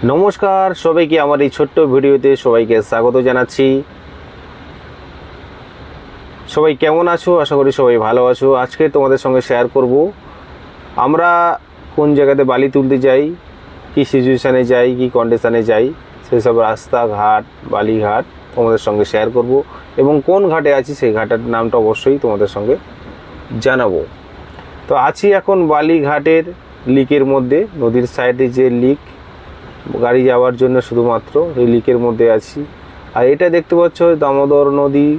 নমস্কার সবাইকে, আমার এই ছোট্ট ভিডিওতে সবাইকে স্বাগত জানাচ্ছি। সবাই কেমন আছো? আশা করি সবাই ভালো আছো। আজকে তোমাদের সঙ্গে শেয়ার করব আমরা কোন জায়গাতে বালি তুলতে যাই, কি সিচুয়েশানে যাই, কি কন্ডিশানে যাই, সেসব রাস্তাঘাট, বালিঘাট তোমাদের সঙ্গে শেয়ার করব এবং কোন ঘাটে আছি সেই ঘাটের নামটা অবশ্যই তোমাদের সঙ্গে জানাবো। তো আছি এখন বালিঘাটের লিকের মধ্যে, নদীর সাইডে যে লিক, গাড়ি যাওয়ার জন্য শুধুমাত্র এই লিকের মধ্যে আছি। আর এটা দেখতে পাচ্ছ দামোদর নদী,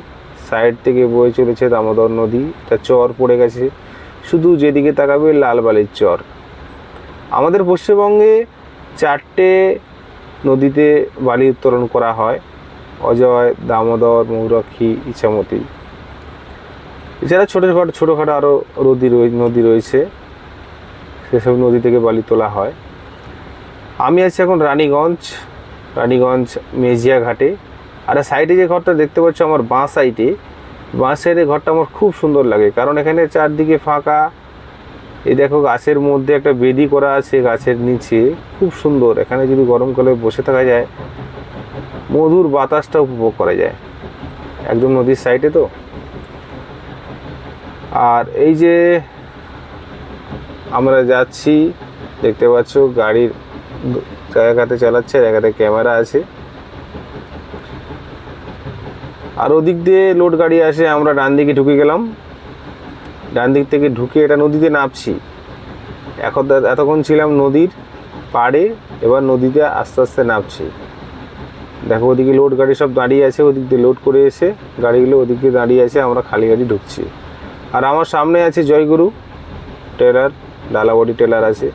সাইড থেকে বয়ে চলেছে দামোদর নদী। এটা চর পড়ে গেছে, শুধু যেদিকে তাকাবে লাল বালির চর। আমাদের পশ্চিমবঙ্গে 4টে নদীতে বালি উত্তোলন করা হয়: অজয়, দামোদর, ময়ূরাক্ষী, ইছামতি। এছাড়া ছোটোখাটো আরও নদী রয়েছে, সেসব নদী থেকে বালি তোলা হয়। আমি আছি এখন রানীগঞ্জ মেজিয়া ঘাটে। আর সাইডে যে ঘরটা দেখতে পাচ্ছ আমার বাঁ সাইডে ঘরটা আমার খুব সুন্দর লাগে, কারণ এখানে চারদিকে ফাঁকা। এই দেখো গাছের মধ্যে একটা বেদি করা আছে, গাছের নিচে খুব সুন্দর। এখানে যদি গরমকালে বসে থাকা যায়, মধুর বাতাসটা উপভোগ করা যায়, একদম নদীর সাইডে তো। আর এই যে আমরা যাচ্ছি, দেখতে পাচ্ছ গাড়ির জায়গাতে চালাচ্ছে, জায়গাতে ক্যামেরা আছে। আর ওদিক দিয়ে লোড গাড়ি আসে। আমরা ডান দিকে ঢুকে গেলাম, ডান দিক থেকে ঢুকে এটা নদীতে নামছি। এতক্ষণ ছিলাম নদীর পাড়ে, এবার নদীতে আস্তে আস্তে নামছি। দেখো ওদিকে লোড গাড়ি সব দাঁড়িয়ে আছে, ওদিক দিয়ে লোড করে এসে গাড়িগুলো ওদিক দিয়ে দাঁড়িয়ে আছে, আমরা খালি গাড়ি ঢুকছি। আর আমার সামনে আছে জয়গুরু টেলার, ডালাবডি টেলার আছে।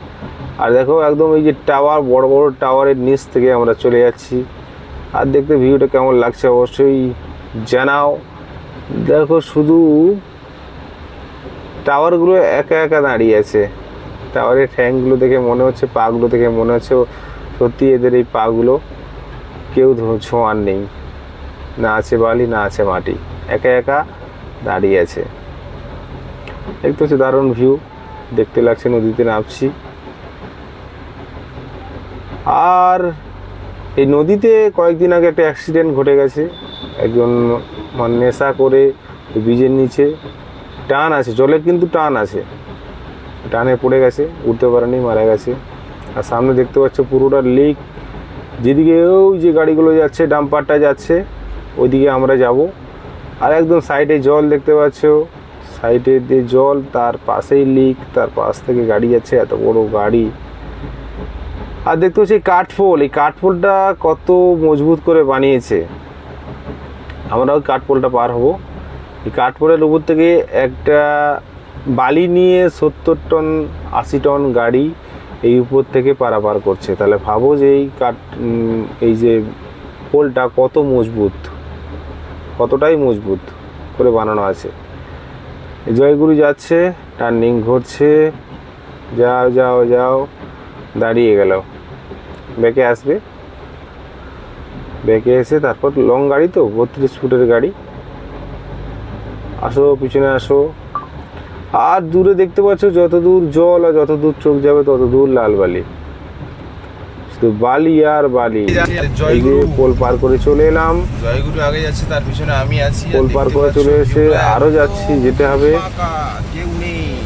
আর দেখো একদম এই যে টাওয়ার, বড় বড় টাওয়ারের নিচ থেকে আমরা চলে যাচ্ছি। আর দেখতে ভিউটা কেমন লাগছে অবশ্যই জানাও। দেখো শুধু টাওয়ারগুলো একা একা দাঁড়িয়ে আছে। টাওয়ারের ঠ্যাংগুলো দেখে মনে হচ্ছে, পাগুলো দেখে মনে হচ্ছে সত্যি এদের এই পাগুলো কেউ ছোঁয়ার নেই, না আছে বালি না আছে মাটি, একা একা দাঁড়িয়ে আছে। দেখতে হচ্ছে দারুণ ভিউ, দেখতে লাগছে। নদীতে নামছি। আর এই নদীতে কয়েকদিন আগে একটা অ্যাক্সিডেন্ট ঘটে গেছে। একজন নেশা করে ব্রিজের নিচে, টান আছে জলের, কিন্তু টান আছে, টানে পড়ে গেছে, উঠতে পারেনি, মারা গেছে। আর সামনে দেখতে পাচ্ছ পুরোটা লিক। যেদিকে ওই যে গাড়িগুলো যাচ্ছে, ডাম্পারটা যাচ্ছে, ওইদিকে আমরা যাব। আর একদম সাইডে জল দেখতে পাচ্ছ, সাইডে দিয়ে জল, তার পাশেই লিক, তার পাশ থেকে গাড়ি যাচ্ছে, এত বড় গাড়ি। আর দেখতে পাচ্ছি কাঠপোল, এই কাঠপোলটা কত মজবুত করে বানিয়েছে। আমরা ওই কাঠপোলটা পার হব। এই কাঠপোলের উপর থেকে একটা বালি নিয়ে 70 টন 80 টন গাড়ি এই উপর থেকে পারাপার করছে। তাহলে ভাবো যে এই যে পোলটা কত মজবুত, কতটাই মজবুত করে বানানো আছে। জয়গুরু যাচ্ছে, টার্নিং ঘটছে, যাও যাও যাও, দাঁড়িয়ে গেল, ব্যাকে আসবে, ব্যাকে এসে তারপর লং গাড়ি তো 32 ফুটের গাড়ি, আসো পিছনে আসো। আর দূরে দেখতে পাচ্ছ যত দূর জল আর যত দূর চোখ যাবে তত দূর লাল বালি, শুধু বালি আর বালি। এই যে পোল পার করে চলে এলাম, জয়গুরু আগে যাচ্ছে, তার পিছনে আমি আছি। পোল পার করে চলে এসে আরো যাচ্ছি, যেতে হবে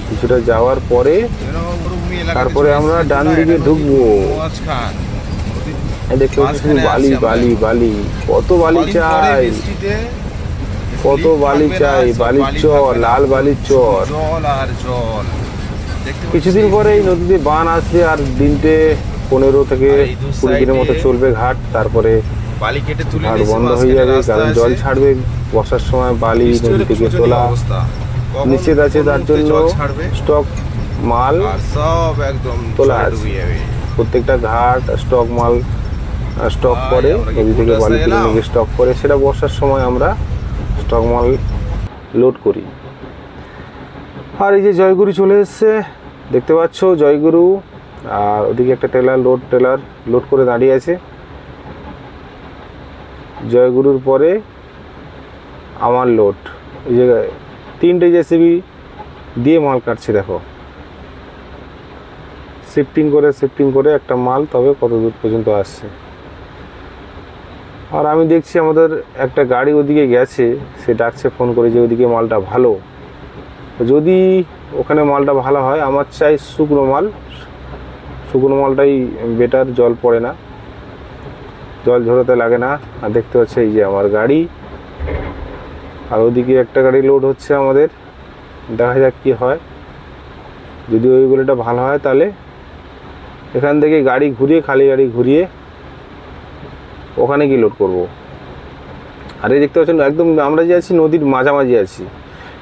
কিছুটা যাওয়ার পরে, তারপরে আমরা ডান দিকে ঢুকবো। দেখতে পাচ্ছি বালি বালি বালি, কত বালি চাই, কত বালি চাই, বালির চর, লাল বালির চর। কিছুদিন পরে এই নদীতে বান আসবে, আর দিনটে 15 থেকে 20 দিনের মতো চলবে ঘাট, তারপরে ঘাট বন্ধ হয়ে যাবে, কারণ জল ছাড়বে। বর্ষার সময় বালি নদী থেকে তোলা নিষেধ আছে, তার জন্য স্টক মাল সব একদম তোলা আছে। প্রত্যেকটা ঘাট স্টক মাল স্টক করে, নদী থেকে বালি তুলে নিয়ে স্টক করে, সেটা বর্ষার সময় আমরা স্টক মাল লোড করি। আর এই যে জয়গুরু চলে এসছে, দেখতে পাচ্ছ জয়গুরু। আর ওদিকে একটা টেলার লোড করে দাঁড়িয়ে আছে। জয়গুরুর পরে আমার লোড, এই জায়গায় 3টে জেসিবি দিয়ে মাল কাটছে। দেখো শিফটিং করে একটা মাল তবে কত দূর পর্যন্ত আসছে। আর আমি দেখছি আমাদের একটা গাড়ি ওদিকে গেছে, সে ডাকছে ফোন করে যে ওদিকে মালটা ভালো। যদি ওখানে মালটা ভালো হয়, আমার চাই শুকনো মালটাই বেটার, জল পড়ে না, জল ঝরাতে লাগে না। আর দেখতে পাচ্ছি এই যে আমার গাড়ি, আর ওদিকে একটা গাড়ি লোড হচ্ছে আমাদের, দেখা যাক কি হয়। যদি ওই গাড়িটা ভালো হয় তাহলে এখান থেকে গাড়ি ঘুরিয়ে, খালি গাড়ি ঘুরিয়ে ওখানে গিয়ে লোড করব। আর এই দেখতে পাচ্ছেন একদম আমরা যে আছি নদীর মাঝামাঝি আছি।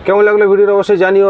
কেমন লাগলো ভিডিওটা অবশ্যই জানিও।